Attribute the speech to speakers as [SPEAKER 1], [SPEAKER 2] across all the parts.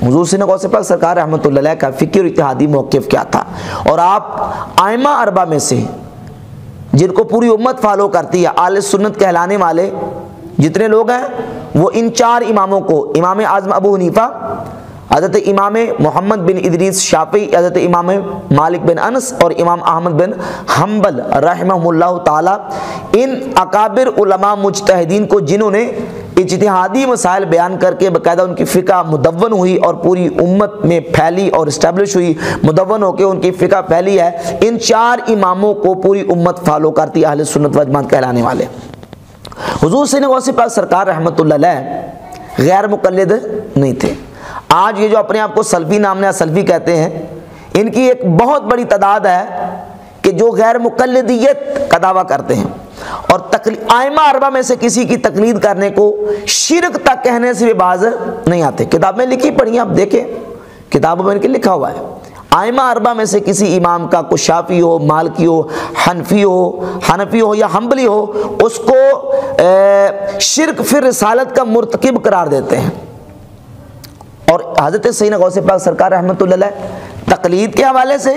[SPEAKER 1] حضور سیدنا غوث پاک سرکار رحمۃ اللہ علیہ کا فقہی اور اجتہادی موقف کیا تھا، اور آپ ائمہ اربعہ میں سے جن کو پوری امت فالو کرتی ہے، اہل سنت کہلانے والے جتنے لوگ ہیں، وہ ان 4 اماموں کو، امام اعظم ابو حنیفہ، حضرت امام محمد بن ادریس شافعی، حضرت امام مالک بن انس اور امام احمد بن حنبل رحمہ اللہ تعالی، ان اکابر علماء مجتہدین کو جنہوں نے اجتہادی مسائل بیان کر کے باقاعدہ ان کی فقہ مدون ہوئی اور پوری امت میں پھیلی اور اسٹیبلش ہوئی، مدون ہو کے ان کی فقہ پھیلی ہے، ان 4 اماموں کو پوری امت فالو کرتی ہے، اہل سنت و جماعت کہلانے والے۔ حضور سیدنا غوث پاک سرکار رحمۃ اللہ علیہ غیر مقلد نہیں تھے۔ آج یہ جو اپنے آپ کو سلفی نامنہ سلفی کہتے ہیں، ان کی ایک بہت بڑی تعداد ہے کہ جو غیر مقلدیت کا دعویٰ کرتے ہیں، اور ائمہ اربعہ میں سے کسی کی تقلید کرنے کو شرک تک کہنے سے بھی باز نہیں آتے۔ کتاب میں لکھی پڑھی آپ دیکھیں، کتابوں میں ان کے لکھا ہوا ہے، ائمہ اربعہ میں سے کسی امام کا، کوئی شافعی ہو، مالکی ہو، حنفی ہو یا حنبلی ہو، اس کو شرک فی رسالت کا مرتکب قرار دیتے ہیں۔ اور حضرت سیدنا غوث پاک سرکار رحمۃ اللہ علیہ تقلید کے حوالے سے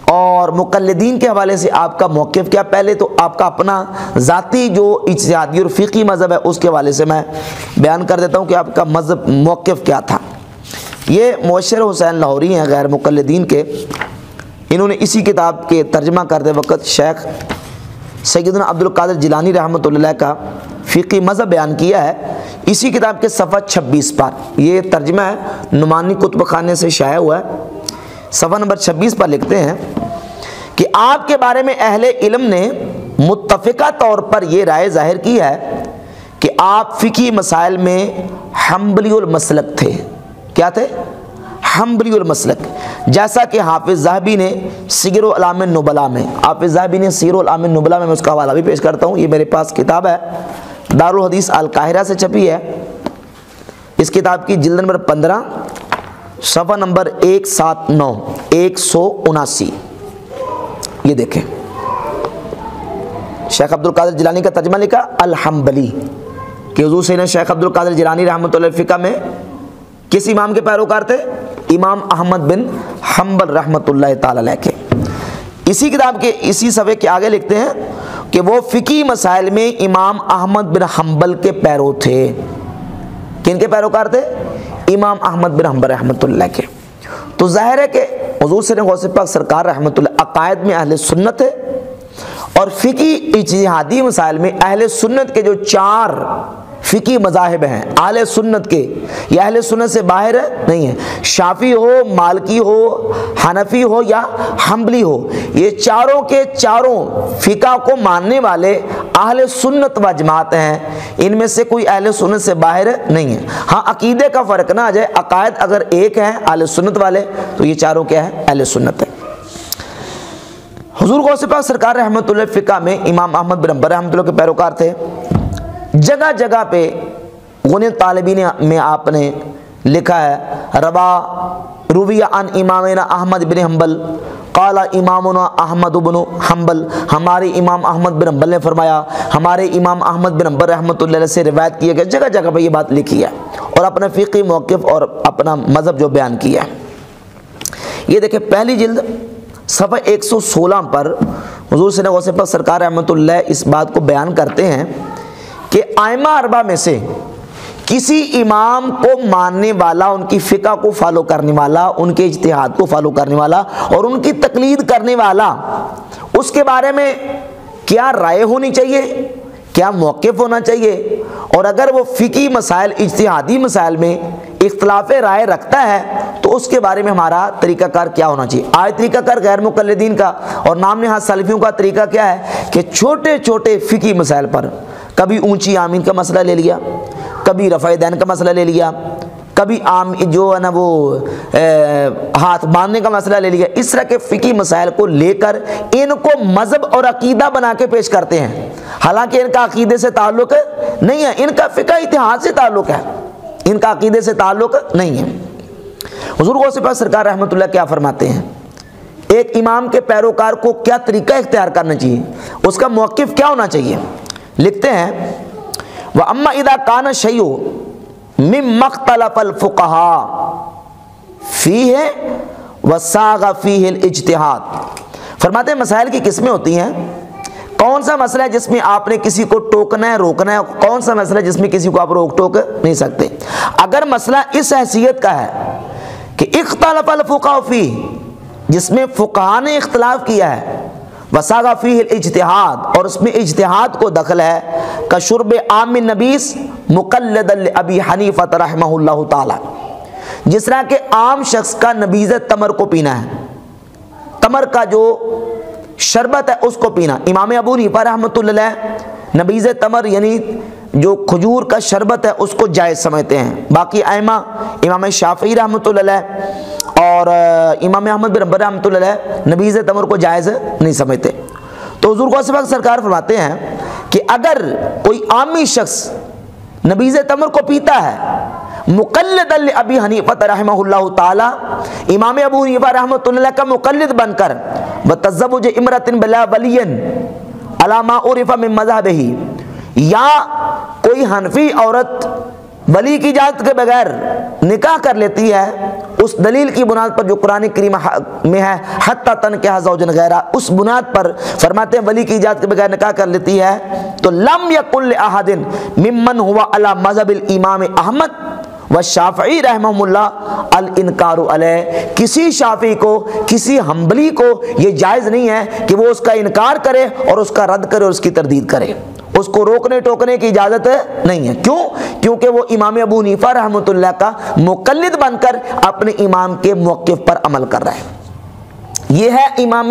[SPEAKER 1] اور مقلدین کے حوالے سے آپ کا موقف کیا؟ پہلے تو آپ کا اپنا ذاتی جو اجتہادی اور فقہی مذہب ہے اس کے حوالے سے میں بیان کر دیتا ہوں کہ آپ کا مذہب موقف کیا تھا۔ یہ مؤشر حسین لاہوری ہیں غیر مقلدین کے، انہوں نے اسی کتاب کے ترجمہ کرتے وقت شیخ سیدنا عبد القادر جیلانی رحمۃ اللہ علیہ کا فقہی مذہب بیان کیا ہے، اسی کتاب کے صفحہ 26 پر۔ یہ ترجمہ ہے، نعمانی کتب خانے سے شائع ہوا ہے، صفحہ نمبر 26 پر لکھتے ہیں کہ آپ کے بارے میں اہل علم نے متفقہ طور پر یہ رائے ظاہر کی ہے کہ آپ فقہی مسائل میں حنبلی المسلک تھے۔ کیا تھے؟ حنبلی المسلک، جیسا کہ حافظ ذہبی نے سیر اعلام النبلاء میں، حافظ ذہبی نے سیر اعلام النبلاء میں اس کا حوالہ بھی پیش کرتا ہوں، یہ میرے پاس کتاب ہے، دارالحدیث القاہرہ سے چھپی ہے، اس کتاب کی جلد نمبر 15 صفحہ نمبر 179 یہ دیکھیں، شیخ عبد القادر جیلانی کا ترجمہ لکھا الحنبلی، کہ حضور سیدنا شیخ عبد القادر جیلانی رحمۃ اللہ علیہ فقہ میں کس امام کے پیروکار تھے؟ امام احمد بن حنبل رحمۃ اللہ تعالی علیہ کے۔ اسی کتاب کے اسی صفحے کے آگے لکھتے ہیں کہ وہ فقہی مسائل میں امام احمد بن حنبل کے پیرو تھے۔ کن کے پیروکار تھے؟ امام احمد بن حنبل رحمۃ اللہ کے۔ تو ظاہر ہے کہ حضور سیدنا غوث پاک سرکار رحمۃ اللہ عقائد میں اہل سنت ہے، اور فقہی اجتہادی مسائل میں اہل سنت کے جو 4 فقہی مذاہب ہیں اہل سنت کے، یہ اہل سنت سے باہر نہیں ہے، شافعی ہو، مالکی ہو، حنفی ہو یا حنبلی ہو، یہ چاروں کے چاروں فقہ کو ماننے والے اہل سنت و جماعت ہیں، ان میں سے کوئی اہل سنت سے باہر نہیں ہے۔ ہاں عقیدے کا فرق نہ آ جائے، عقائد اگر ایک ہیں اہل سنت والے تو یہ چاروں کیا ہے؟ اہل سنت ہے۔ حضور غوث پاک سرکار رحمۃ اللہ فقہ میں امام احمد بن حنبل رحمۃ اللہ کے پیروکار تھے۔ جگہ جگہ پہ غنی طالبین میں آپ نے لکھا ہے روی عن امامنا احمد بن حنبل قال امامنا احمد بن حنبل، ہمارے امام احمد بن حنبل نے فرمایا، ہمارے امام احمد بن حنبل رحمۃ اللہ علیہ سے روایت کیا گیا، جگہ جگہ پہ یہ بات لکھی ہے اور اپنا فقہی موقف اور اپنا مذہب جو بیان کیا ہے۔ یہ دیکھیں پہلی جلد صفحہ 116 پر حضور سیدنا غوث پاک سرکار رحمۃ اللہ اس بات کو بیان کرتے ہیں کہ ائمہ اربعہ میں سے کسی امام کو ماننے والا، ان کی فقہ کو فالو کرنے والا، ان کے اجتہاد کو فالو کرنے والا اور ان کی تقلید کرنے والا، اس کے بارے میں کیا رائے ہونی چاہیے، کیا موقف ہونا چاہیے، اور اگر وہ فقہی مسائل، اجتہادی مسائل میں اختلاف رائے رکھتا ہے تو اس کے بارے میں ہمارا طریقہ کار کیا ہونا چاہیے۔ آج طریقہ کار غیر مقلدین کا اور نام نہاد سلفیوں کا طریقہ کیا ہے کہ چھوٹے چھوٹے فقہی مسائل پر کبھی اونچی آمین کا مسئلہ لے لیا، کبھی رفع دین کا مسئلہ لے لیا، کبھی جو ہے نا وہ ہاتھ باندھنے کا مسئلہ لے لیا، اس طرح کے فقہی مسائل کو لے کر ان کو مذہب اور عقیدہ بنا کے پیش کرتے ہیں، حالانکہ ان کا عقیدے سے تعلق نہیں ہے، ان کا فقہ اتحاد سے تعلق ہے، ان کا عقیدے سے تعلق نہیں ہے۔ حضور غوث پاک سرکار رحمۃ اللہ کیا فرماتے ہیں؟ ایک امام کے پیروکار کو کیا طریقہ اختیار کرنا چاہیے، اس کا موقف کیا ہونا چاہیے؟ لکھتے ہیں وَأَمَّا إِذَا كَانَ الشَّيْءُ مِمَّا اخْتَلَفَ الْفُقَهَاءُ فیہ وساغ فیہ الاجتہاد۔ فرماتے ہیں مسائل کی قسمیں ہوتی ہیں، کون سا مسئلہ ہے جس میں آپ نے کسی کو ٹوکنا ہے، روکنا ہے، کون سا مسئلہ ہے جس میں کسی کو آپ روک ٹوک نہیں سکتے۔ اگر مسئلہ اس حیثیت کا ہے کہ اختلف الفقہاء فیہ، جس میں فقہاء نے اختلاف کیا ہے، وساغ فیہ الاجتہاد، اور اس میں اجتہاد کو دخل ہے، کشرب عام النبیس مقلدا لابی حنیفہ رحمہ اللہ تعالی، جس طرح کہ عام شخص کا نبیذ تمر کو پینا ہے، تمر کا جو شربت ہے اس کو پینا۔ امام ابو حنیفہ رحمۃ اللہ علیہ نبیذ تمر یعنی جو کھجور کا شربت ہے اس کو جائز سمجھتے ہیں، باقی ائمہ امام شافعی رحمۃ اللہ علیہ اور امام احمد بن حنبل رحمۃ اللہ علیہ نبیذ تمر کو جائز نہیں سمجھتے۔ تو حضور غوث پاک سرکار فرماتے ہیں کہ اگر کوئی عامی شخص نبیذ تمر کو پیتا ہے مقلدا لابی حنیفہ رحمہ اللہ تعالی، امام ابو حنیفہ رحمۃ اللہ کا مقلد بن کر، وتزوج امرأۃ بلا ولی علی ما عرف من مذہبہ، یا کوئی حنفی عورت ولی کی اجازت کے بغیر نکاح کر لیتی ہے اس دلیل کی بنیاد پر جو قرآن کریم میں ہے حتی تنکح زوجا غیرہ، اس بنیاد پر فرماتے ہیں ولی کی اجازت کے بغیر نکاح کر لیتی ہے، تو لم یکن لأحد ممن ہوا علی مذہب الامام احمد والشافعی رحمہم اللہ الانکار علیہ، کسی شافعی کو، کسی حنبلی کو یہ جائز نہیں ہے کہ وہ اس کا انکار کرے اور اس کا رد کرے اور اس کی تردید کرے، اس کو روکنے ٹوکنے کی اجازت نہیں ہے۔ کیوں؟ کیونکہ وہ امام ابو حنیفہ رحمۃ اللہ کا مقلد بن کر اپنے امام کے موقف پر عمل کر رہا ہے۔ یہ ہے امام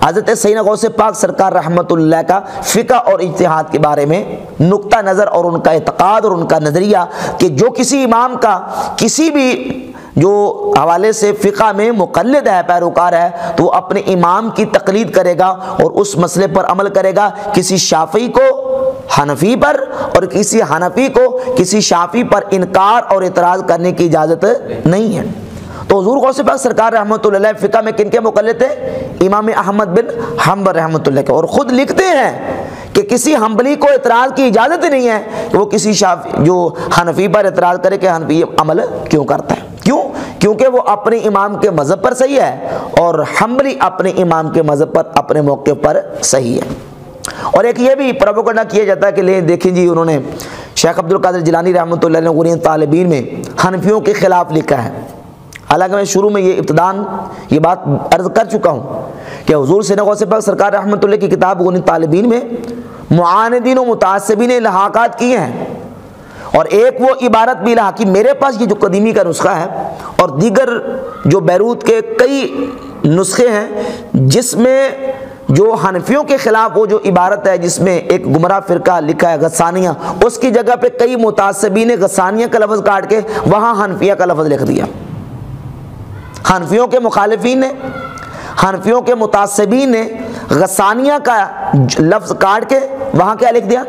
[SPEAKER 1] حضرت سیدنا غوث پاک سرکار رحمۃ اللہ کا فقہ اور اجتہاد کے بارے میں نقطہ نظر اور ان کا اعتقاد اور ان کا نظریہ، کہ جو کسی امام کا کسی بھی جو حوالے سے فقہ میں مقلد ہے، پیروکار ہے، تو وہ اپنے امام کی تقلید کرے گا اور اس مسئلے پر عمل کرے گا۔ کسی شافعی کو حنفی پر اور کسی حنفی کو کسی شافعی پر انکار اور اعتراض کرنے کی اجازت نہیں ہے۔ تو حضور غوث پاک سرکار رحمۃ اللہ علیہ فقہ میں کن کے مقلد تھے؟ امام احمد بن حنبل رحمۃ اللہ کے، اور خود لکھتے ہیں کہ کسی حنبلی کو اعتراض کی اجازت ہی نہیں ہے کہ وہ کسی شافعی جو حنفی پر اعتراض کرے کہ حنفی عمل کیوں کرتا ہے۔ کیوں؟ کیونکہ وہ اپنے امام کے مذہب پر صحیح ہے اور حنبلی اپنے امام کے مذہب پر، اپنے موقف پر صحیح ہے۔ اور ایک یہ بھی پروپیگنڈا کیا جاتا ہے کہ لیں دیکھیں جی انہوں نے شیخ عبد القادر جیلانی رحمۃ اللہ علیہ نے غنیۃ الطالبین میں حنفیوں کے خلاف لکھا ہے، حالانکہ میں شروع میں یہ ابتداً یہ بات عرض کر چکا ہوں کہ حضور سیدنا غوث پاک سرکار رحمۃ اللہ کی کتاب غنیۃ الطالبین میں معاندین و متعصبین نے الحاقات کیے ہیں، اور ایک وہ عبارت بھی الحاقی میرے پاس یہ جو قدیمی کا نسخہ ہے اور دیگر جو بیروت کے کئی نسخے ہیں جس میں جو حنفیوں کے خلاف وہ جو عبارت ہے جس میں ایک گمراہ فرقہ لکھا ہے غسانیہ، اس کی جگہ پہ کئی متعصبین نے غسانیہ کا لفظ کاٹ کے وہاں حنفیہ کا لفظ لکھ دیا۔ حنفیوں کے مخالفین نے، حنفیوں کے متعصبین نے غسانیہ کا لفظ کاٹ کے وہاں کیا لکھ دیا؟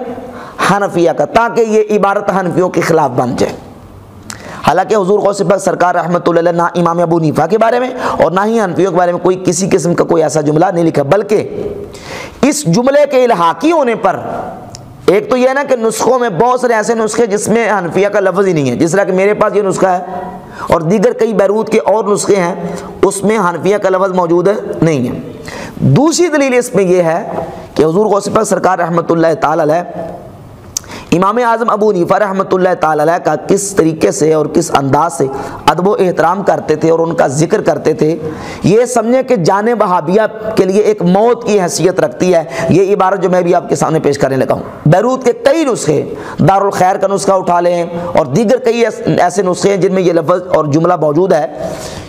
[SPEAKER 1] حنفیہ کا، تاکہ یہ عبارت حنفیوں کے خلاف بن جائے۔ حالانکہ حضور غوث پاک سرکار رحمۃ اللہ علیہ نہ امام ابو حنیفہ کے بارے میں اور نہ ہی حنفیوں کے بارے میں کوئی کسی قسم کا کوئی ایسا جملہ نہیں لکھا، بلکہ اس جملے کے الحاقی ہونے پر ایک تو یہ ہے نا کہ نسخوں میں بہت سارے ایسے نسخے جس میں حنفیہ کا لفظ ہی نہیں ہے، جس طرح کہ میرے پاس یہ نسخہ ہے اور دیگر کئی بیروت کے اور نسخے ہیں اس میں حنفیہ کا لفظ موجود نہیں ہے۔ دوسری دلیل اس میں یہ ہے کہ حضور غوث پاک سرکار رحمۃ اللہ تعالی علیہ امام اعظم ابو حنیفہ رحمۃ اللہ تعالی علیہ کا کس طریقے سے اور کس انداز سے ادب و احترام کرتے تھے اور ان کا ذکر کرتے تھے، یہ سمجھیں کہ جان وہابیہ کے لیے ایک موت کی حیثیت رکھتی ہے۔ یہ عبارت جو میں بھی آپ کے سامنے پیش کرنے لگا ہوں، بیروت کے کئی نسخے، دارالخیر کا نسخہ اٹھا لیں اور دیگر کئی ایسے نسخے ہیں جن میں یہ لفظ اور جملہ موجود ہے۔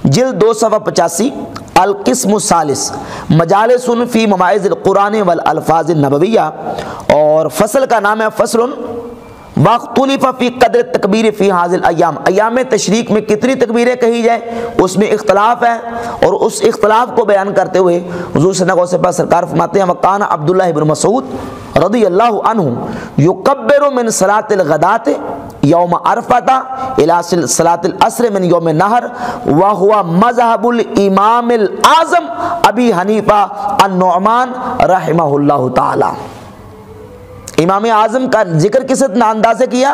[SPEAKER 1] جلد 2 صفحہ 85 القسم الثالث مجالس فی مواعظ القرآن والالفاظ النبویہ، اور فصل کا نام ہے فصل واختلف فی قدر التکبیر فی حاضر الایام، ایام تشریق میں کتنی تکبیریں کہی جائیں اس میں اختلاف ہے، اور اس اختلاف کو بیان کرتے ہوئے حضور صلی اللہ علیہ وسلم سرکار فرماتے ہیں وقان عبداللہ بن مسعود رضی اللہ عنہ یکبر من صلاۃ الغداۃ یوم عرفۃ الی صلاۃ العصر من یوم النحر وہو مذہب الامام الاعظم ابی حنیفہ النعمان رحمہ اللہ تعالی۔ امام اعظم کا ذکر کس انداز سے کیا؟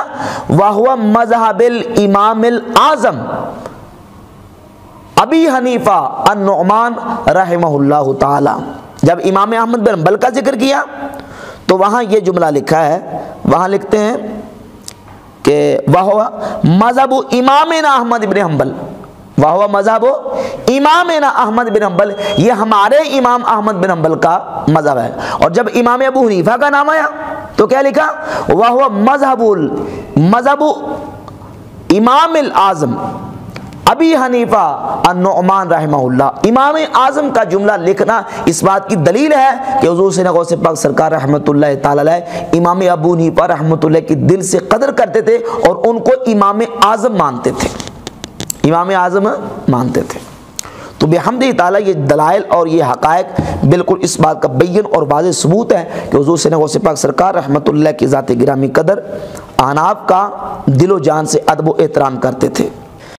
[SPEAKER 1] وَهُوَ مَذْهَبِ الْإِمَامِ الْأَعْظَمِ، ابی حنیفہ النعمان رحمہ اللہ تعالی، جب امام احمد بن حنبل کا ذکر کیا تو وہاں یہ جملہ لکھا ہے، وہاں لکھتے ہیں کہ وہو مذہب امامنا احمد بن حنبل، وہو مذہب امامنا احمد بن حنبل، یہ ہمارے امام احمد بن حنبل کا مذہب ہے۔ اور جب امام ابو حنیفہ کا نام آیا تو کیا لکھا؟ وہو مذہب امام الاعظم ابی حنیفہ النعمان رحمہ اللہ۔ امام اعظم کا جملہ لکھنا اس بات کی دلیل ہے کہ حضور سیدنا غوث پاک سرکار رحمۃ اللہ تعالی علیہ امام ابو حنیفہ رحمۃ اللہ کی دل سے قدر کرتے تھے اور ان کو امام اعظم مانتے تھے، امام اعظم مانتے تھے۔ تو بحمدہ تعالیٰ یہ دلائل اور یہ حقائق بالکل اس بات کا بین اور واضح ثبوت ہے کہ حضور سیدنا غوث پاک سرکار رحمۃ اللہ کی ذات گرامی قدر احناف کا دل و جان سے ادب و احترام کرتے تھے۔